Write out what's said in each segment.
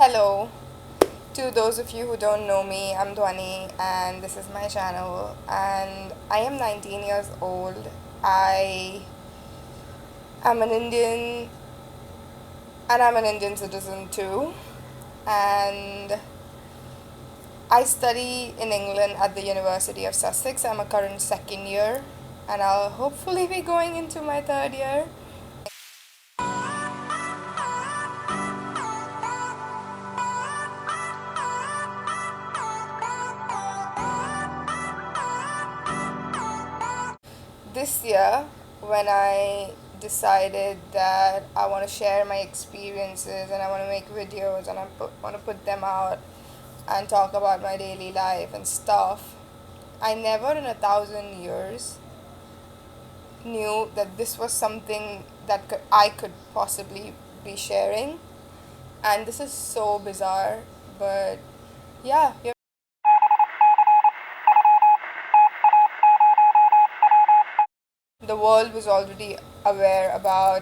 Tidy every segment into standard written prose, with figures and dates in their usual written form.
Hello, to those of you who don't know me, I'm Dhwani and this is my channel and I am 19 years old. I am an Indian and I'm an Indian citizen too, and I study in England at the University of Sussex. I'm a current second year and I'll hopefully be going into my third year. This year, when I decided that I want to share my experiences and I want to make videos and want to put them out and talk about my daily life and stuff, I never in a thousand years knew that this was something that I could possibly be sharing. And this is so bizarre, but yeah, the world was already aware about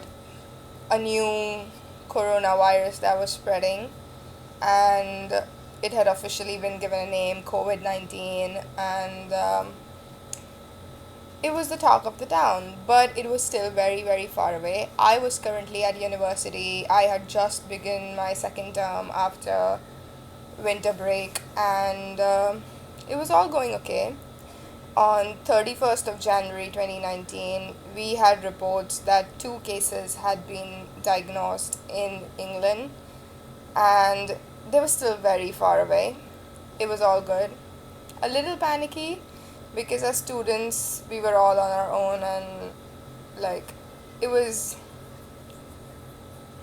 a new coronavirus that was spreading, and it had officially been given a name, COVID 19, and it was the talk of the town, but it was still very, very far away. I was currently at university. I had just begun my second term after winter break, and it was all going okay. On 31st of January 2019, we had reports that two cases had been diagnosed in England, and they were still very far away. It was all good. A little panicky because as students, we were all on our own, and like it was,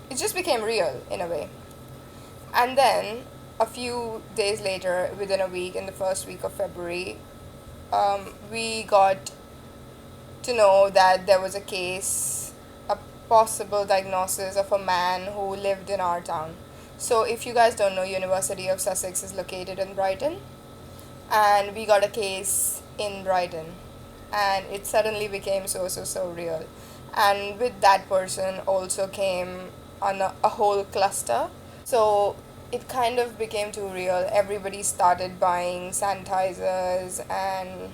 it just became real in a way. And then a few days later, within a week, in the first week of February, we got to know that there was a case, a possible diagnosis of a man who lived in our town. So, if you guys don't know, University of Sussex is located in Brighton, and we got a case in Brighton, and it suddenly became so real. And with that person also came on a whole cluster. So it kind of became too real. Everybody started buying sanitizers and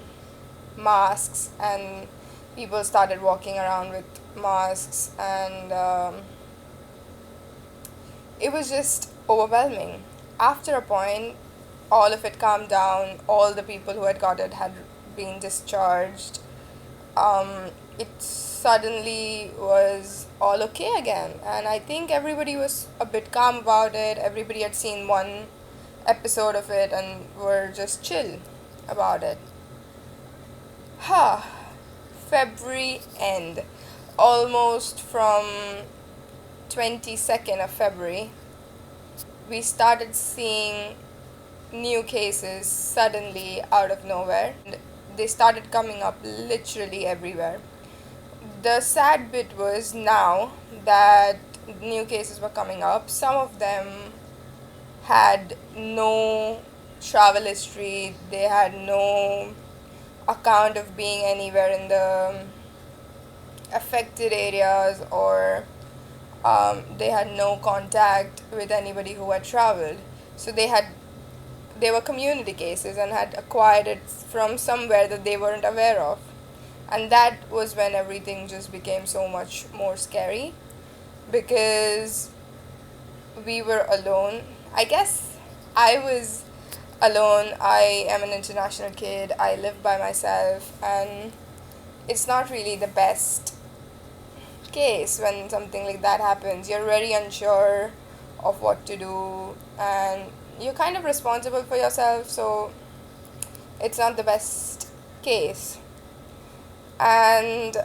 masks, and people started walking around with masks, and it was just overwhelming. After a point, all of it calmed down. All the people who had got it had been discharged. It suddenly was all okay again, and I think everybody was a bit calm about it. Everybody had seen one episode of it and were just chill about it. Huh. February end. Almost from 22nd of February, we started seeing new cases suddenly out of nowhere. And they started coming up literally everywhere. The sad bit was now that new cases were coming up, some of them had no travel history, they had no account of being anywhere in the affected areas, or they had no contact with anybody who had traveled. So they were community cases and had acquired it from somewhere that they weren't aware of. And that was when everything just became so much more scary, because we were alone. I guess I was alone. I am an international kid. I live by myself, and it's not really the best case when something like that happens. You're very unsure of what to do, and you're kind of responsible for yourself, so it's not the best case. And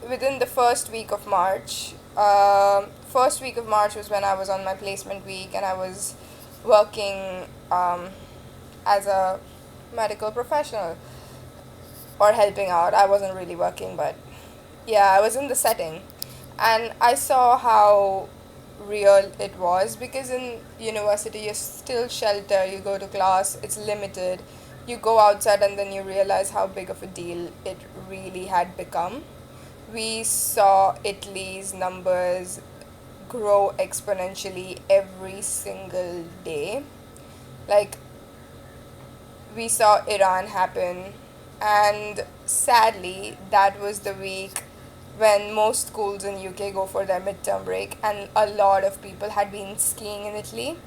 within the first week of March was when I was on my placement week, and I was working as a medical professional, or helping out. I wasn't really working, but yeah, I was in the setting, and I saw how real it was, because in university you're still sheltered, you go to class, it's limited, you go outside, and then you realize how big of a deal it really had become. We saw Italy's numbers grow exponentially every single day. Like, we saw Iran happen, and sadly, that was the week when most schools in UK go for their midterm break, and a lot of people had been skiing in Italy.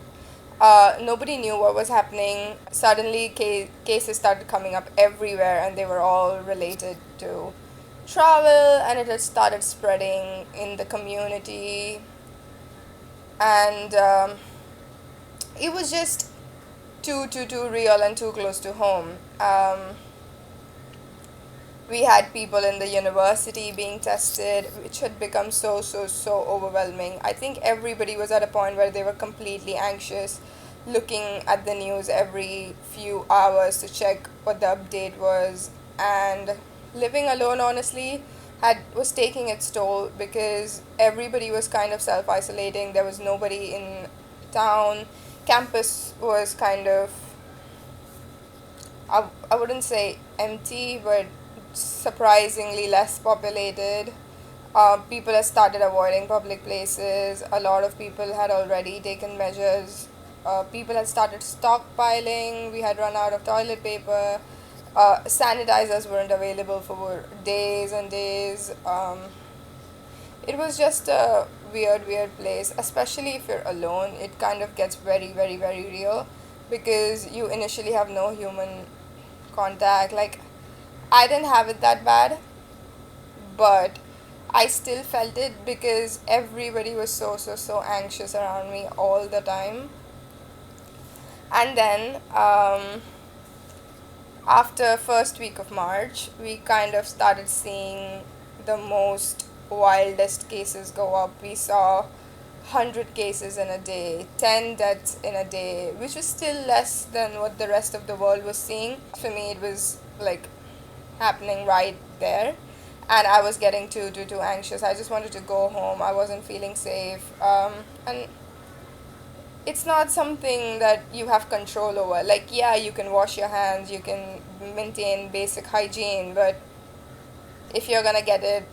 Nobody knew what was happening. Suddenly, cases started coming up everywhere, and they were all related to travel, and it had started spreading in the community. And it was just too real and too close to home. We had people in the university being tested, which had become so overwhelming. I think everybody was at a point where they were completely anxious, looking at the news every few hours to check what the update was. And living alone, honestly, had was taking its toll because everybody was kind of self isolating. There was nobody in town. Campus was kind of, I wouldn't say empty, but surprisingly less populated. People had started avoiding public places. A lot of people had already taken measures. People had started stockpiling. We had run out of toilet paper. Sanitizers weren't available for days and days. It was just a weird place, especially if you're alone. It kind of gets very real because you initially have no human contact. Like, I didn't have it that bad, but I still felt it because everybody was so anxious around me all the time. And then after first week of March, we kind of started seeing the most wildest cases go up. We saw 100 cases in a day, 10 deaths in a day, which was still less than what the rest of the world was seeing. For me, it was like happening right there, and I was getting too anxious. I just wanted to go home. I wasn't feeling safe. And it's not something that you have control over. Like, yeah, you can wash your hands, you can maintain basic hygiene, but if you're gonna get it,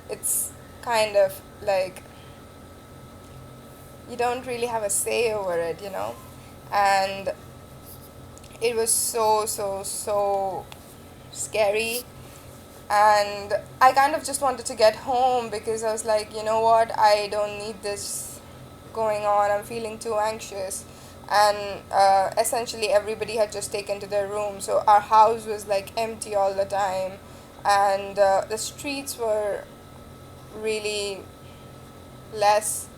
it's kind of like you don't really have a say over it. And it was so scary. And I kind of just wanted to get home because I was like, you know what, I don't need this going on. I'm feeling too anxious. And essentially, everybody had just taken to their room, so our house was like empty all the time, and the streets were really less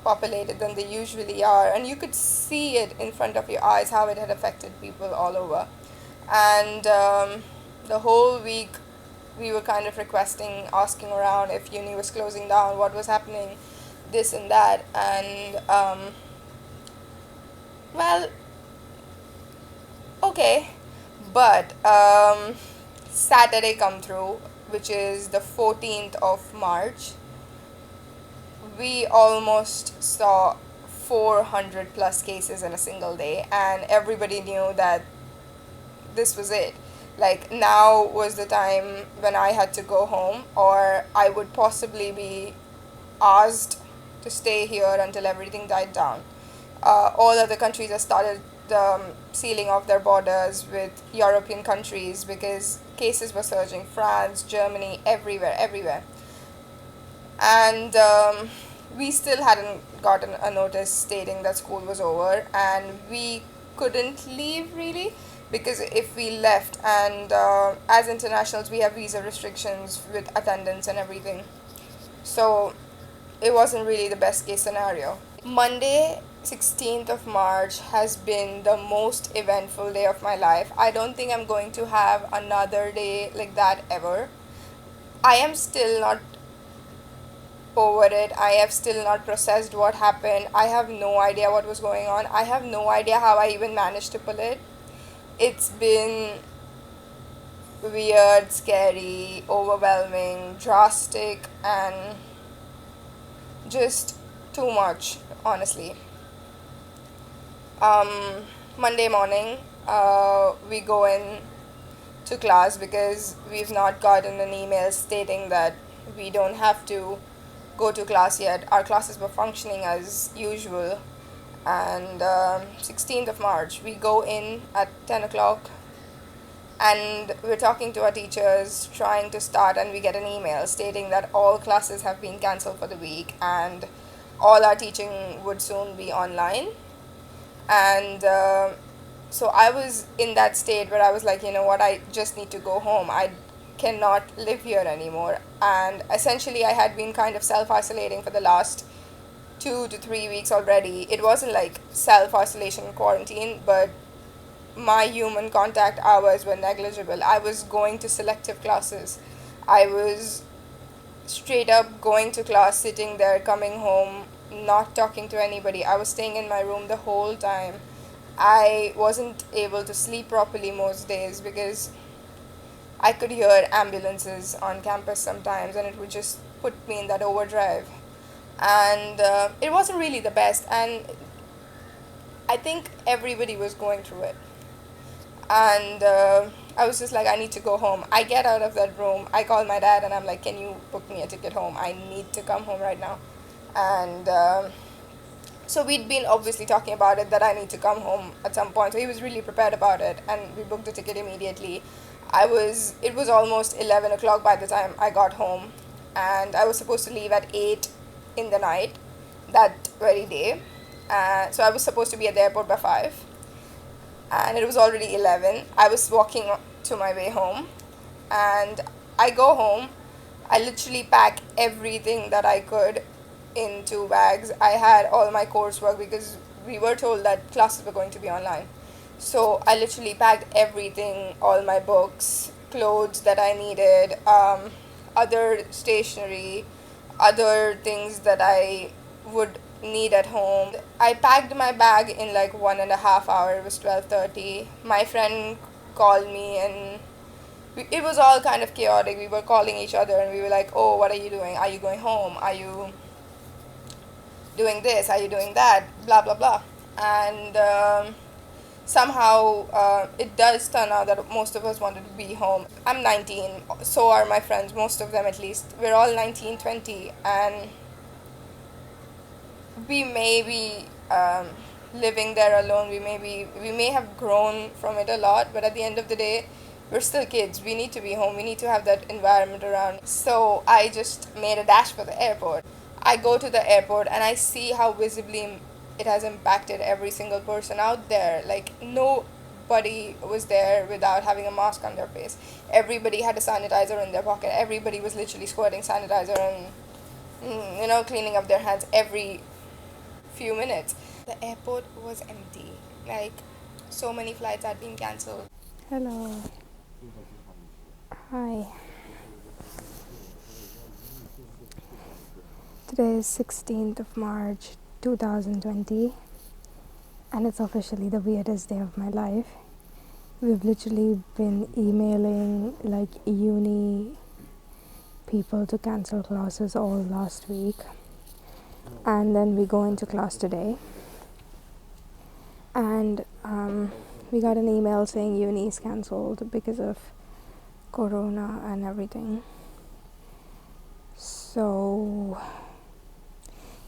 populated than they usually are, and you could see it in front of your eyes how it had affected people all over. And the whole week we were kind of asking around if uni was closing down, what was happening, this and that. And well, okay, but Saturday come through, which is the 14th of March. We almost saw 400 plus cases in a single day, and everybody knew that this was it. Like, now was the time when I had to go home, or I would possibly be asked to stay here until everything died down. All other countries have started sealing off their borders with European countries because cases were surging. France, Germany, everywhere. And we still hadn't gotten a notice stating that school was over, and we couldn't leave really because if we left, and as internationals we have visa restrictions with attendance and everything, so it wasn't really the best case scenario. Monday 16th of March has been the most eventful day of my life. I don't think I'm going to have another day like that ever. I am still not over it. I have still not processed what happened. I have no idea what was going on. I have no idea how I even managed to pull it. It's been weird, scary, overwhelming, drastic, and just too much, honestly. Monday morning, we go in to class because we've not gotten an email stating that we don't have to go to class yet. Our classes were functioning as usual. And 16th of March, we go in at 10 o'clock, and we're talking to our teachers, trying to start, and we get an email stating that all classes have been cancelled for the week and all our teaching would soon be online. And so I was in that state where I was like, you know what, I just need to go home. I cannot live here anymore. And essentially, I had been kind of self isolating for the last 2 to 3 weeks already. It wasn't like self isolation quarantine, but my human contact hours were negligible. I was going to selective classes. I was straight up going to class, sitting there, coming home, not talking to anybody. I was staying in my room the whole time. I wasn't able to sleep properly most days because I could hear ambulances on campus sometimes, and it would just put me in that overdrive. And it wasn't really the best, and I think everybody was going through it. And I was just like, I need to go home. I get out of that room, I call my dad, and I'm like, can you book me a ticket home? I need to come home right now. And so we'd been obviously talking about it, that I need to come home at some point. So he was really prepared about it, and we booked the ticket immediately. It was almost 11 o'clock by the time I got home, and I was supposed to leave at 8 in the night that very day. So I was supposed to be at the airport by 5, and it was already 11. I was walking to my way home, and I go home. I literally pack everything that I could in 2 bags. I had all my coursework because we were told that classes were going to be online. So I literally packed everything, all my books, clothes that I needed, other stationery, other things that I would need at home. I packed my bag in like 1.5 hour. It was 12:30. My friend called me, and it was all kind of chaotic. We were calling each other, and we were like, "Oh, what are you doing? Are you going home? Are you doing this? Are you doing that? Blah blah blah." And somehow it does turn out that most of us wanted to be home. I'm 19, so are my friends, most of them at least. We're all 19, 20, and we may be living there alone. We may have grown from it a lot, but at the end of the day, we're still kids. We need to be home. We need to have that environment around. So I just made a dash for the airport. I go to the airport, and I see how visibly it has impacted every single person out there. Like, nobody was there without having a mask on their face. Everybody had a sanitizer in their pocket. Everybody was literally squirting sanitizer and cleaning up their hands every few minutes. The airport was empty. Like, so many flights had been cancelled. Hello. Hi. Today is 16th of March 2020, and it's officially the weirdest day of my life. We've literally been emailing like uni people to cancel classes all last week, and then we go into class today, and we got an email saying uni is cancelled because of corona and everything. So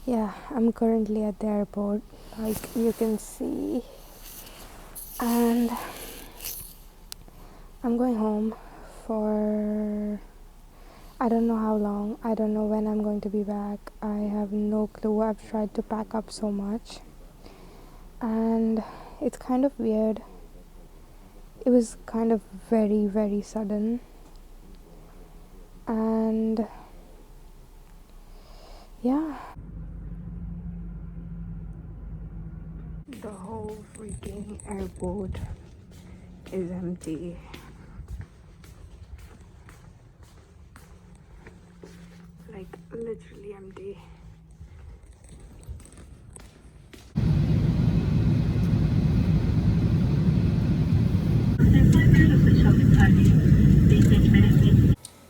yeah, I'm currently at the airport, like you can see, and I'm going home for I don't know how long. I don't know when I'm going to be back. I have no clue. I've tried to pack up so much, and it's kind of weird. It was kind of very, very sudden, and yeah. The whole freaking airport is empty. Like, literally empty.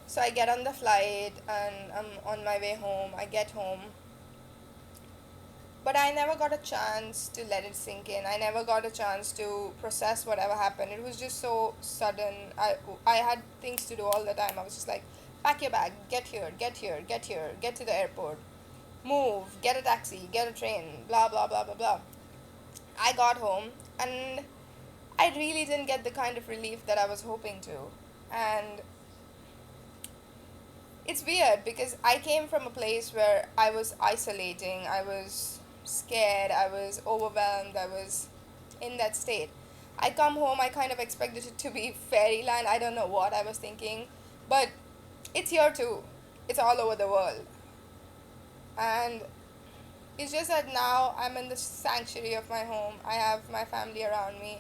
So I get on the flight, and I'm on my way home. I get home, but I never got a chance to let it sink in. I never got a chance to process whatever happened. It was just so sudden. I had things to do all the time. I was just like, pack your bag, get here, get here, get here, get to the airport. move, get a taxi, get a train, blah blah blah blah blah. I got home and I really didn't get the kind of relief that I was hoping to. And it's weird because I came from a place where I was isolating, I was scared, I was overwhelmed, I was in that state. I come home, I kind of expected it to be fairyland. I don't know what I was thinking, but it's here too. It's all over the world. And it's just that now I'm in the sanctuary of my home. I have my family around me,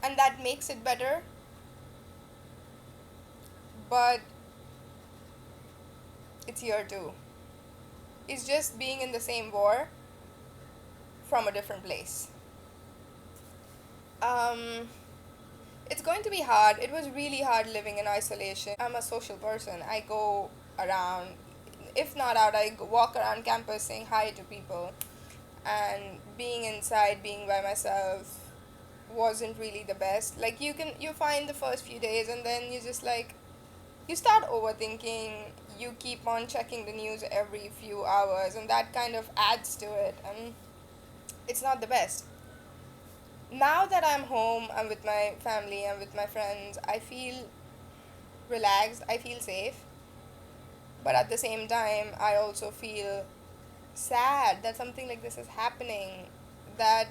and that makes it better. But it's here too. It's just being in the same war from a different place. Um, it's going to be hard. It was really hard living in isolation. I'm a social person. I go around, if not out, walk around campus saying hi to people. And being inside, being by myself, wasn't really the best. Like you find the first few days, and then you just like you start overthinking. You keep on checking the news every few hours, and that kind of adds to it, and it's not the best. Now that I'm home, I'm with my family, I'm with my friends, I feel relaxed, I feel safe, but at the same time, I also feel sad that something like this is happening, that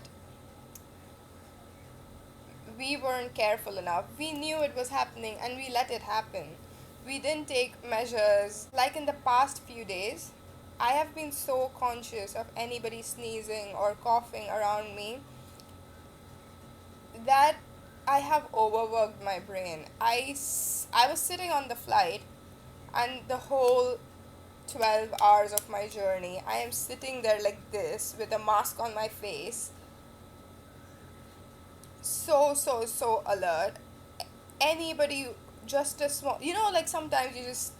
we weren't careful enough. We knew it was happening and we let it happen. We didn't take measures. Like in the past few days, I have been so conscious of anybody sneezing or coughing around me that I have overworked my brain. I was sitting on the flight, and the whole 12 hours of my journey, I am sitting there like this with a mask on my face, so alert. Anybody, just a small, like sometimes you just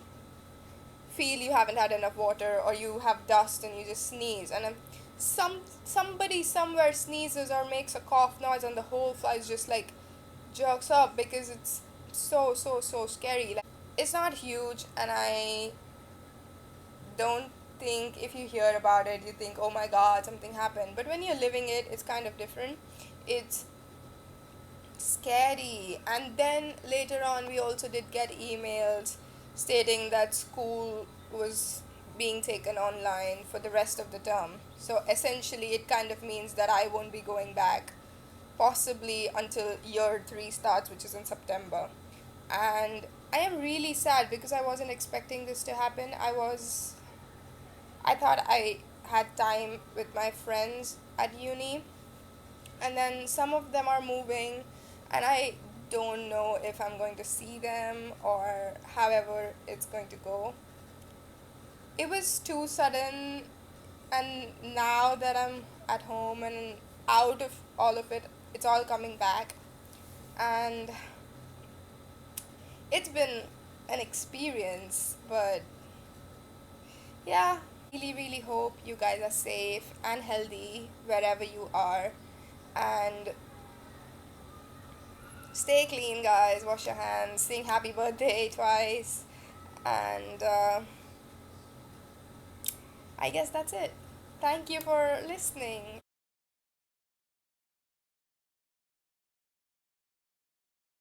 feel you haven't had enough water or you have dust and you just sneeze, and somebody somewhere sneezes or makes a cough noise and the whole flight just like jerks up because it's so scary. Like, it's not huge, and I don't think if you hear about it you think, oh my god, something happened, but when you're living it, it's kind of different. It's scary. And then later on, we also did get emails stating that school was being taken online for the rest of the term. So essentially, it kind of means that I won't be going back possibly until year 3 starts, which is in September. And I am really sad because I wasn't expecting this to happen. I thought I had time with my friends at uni, and then some of them are moving, and I don't know if I'm going to see them or however it's going to go. It was too sudden, and now that I'm at home and out of all of it, it's all coming back, and it's been an experience. But yeah, really hope you guys are safe and healthy wherever you are, and stay clean, guys. Wash your hands. Sing happy birthday twice. And I guess that's it. Thank you for listening.